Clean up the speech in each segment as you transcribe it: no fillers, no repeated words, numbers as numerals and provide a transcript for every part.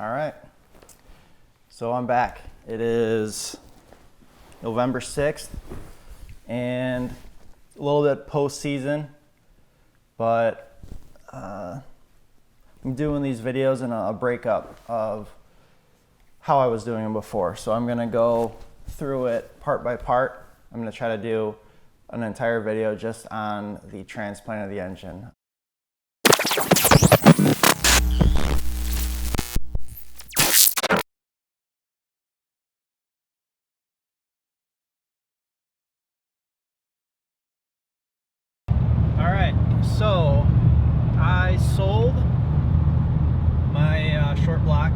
All right, so I'm back. It is November 6th and a little bit post-season, but I'm doing these videos in a breakup of how I was doing them before. So I'm gonna go through it part by part. I'm gonna try to do an entire video just on the transplant of the engine. So I sold my short block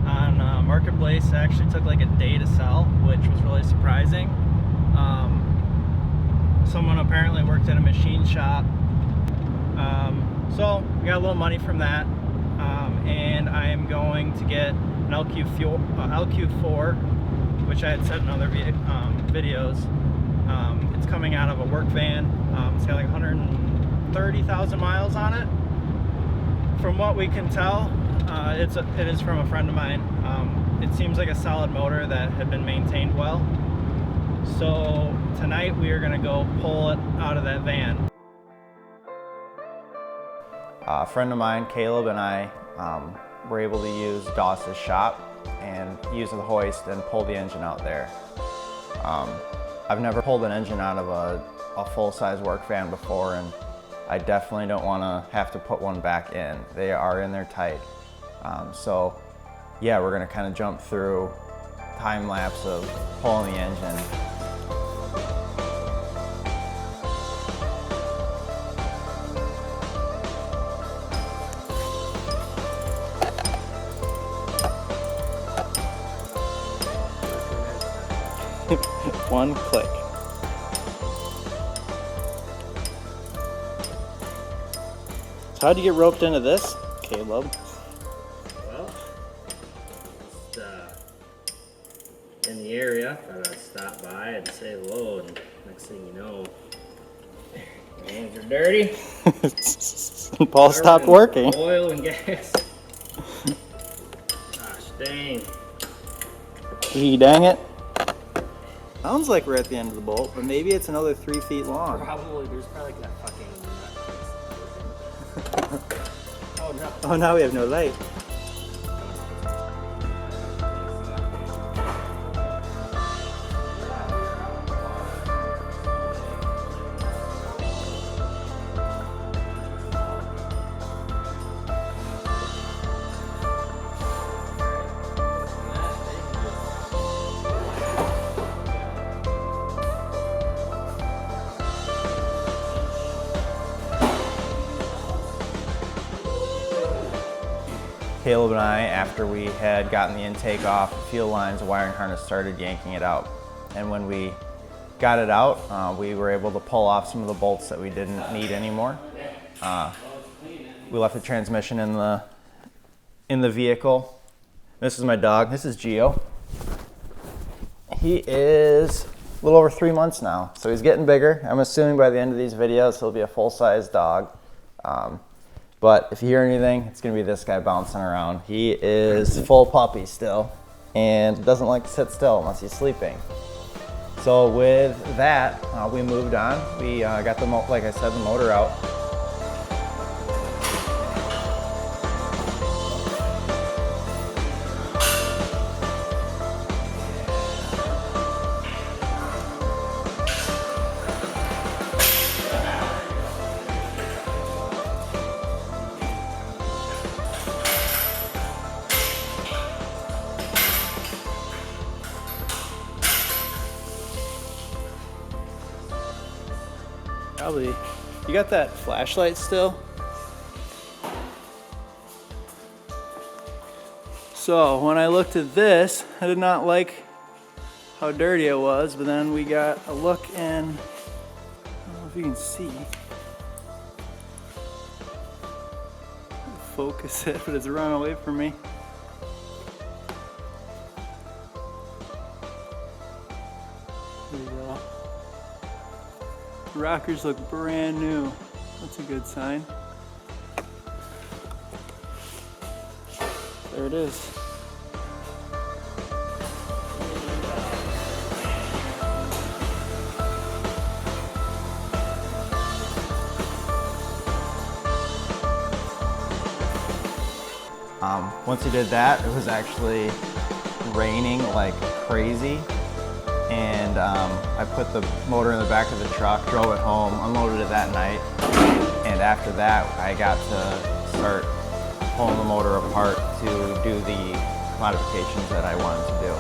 on Marketplace. It actually took like a day to sell, which was really surprising. Someone apparently worked at a machine shop. So we got a little money from that, and I am going to get an LQ4, which I had said in other videos. It's coming out of a work van. It's got like 130,000 miles on it. From what we can tell, it is from a friend of mine. It seems like a solid motor that had been maintained well. So tonight we are going to go pull it out of that van. A friend of mine, Caleb, and I were able to use Doss's shop and use the hoist and pull the engine out there. I've never pulled an engine out of a full-size work van before, and I definitely don't want to have to put one back in. They are in there tight. So yeah, we're going to kind of jump through time lapse of pulling the engine. One click. So how'd you get roped into this, Caleb? Well, just in the area, thought I'd stop by and say hello, and next thing you know, my hands are dirty. Paul stopped working. Oil and gas. Gosh dang. Dang it. Sounds like we're at the end of the bolt, but maybe it's another 3 feet long. Probably, there's probably like that fucking nut. Oh no. Oh, now we have no light. Caleb and I, after we had gotten the intake off, the fuel lines, the wiring harness started yanking it out. And when we got it out, we were able to pull off some of the bolts that we didn't need anymore. We left the transmission in the vehicle. This is my dog. This is Geo. He is a little over 3 months now, so he's getting bigger. I'm assuming by the end of these videos he'll be a full-size dog. But if you hear anything, it's gonna be this guy bouncing around. He is full puppy still and doesn't like to sit still unless he's sleeping. So with that, we moved on. We got like I said, the motor out. Probably. You got that flashlight still? So when I looked at this, I did not like how dirty it was, but then we got a look in, I don't know if you can see. Focus it, but it's running away from me. There you go. The rockers look brand new. That's a good sign. there it is. Once he did that, it was actually raining like crazy. And I put the motor in the back of the truck, drove it home, unloaded it that night. And after that, I got to start pulling the motor apart to do the modifications that I wanted to do.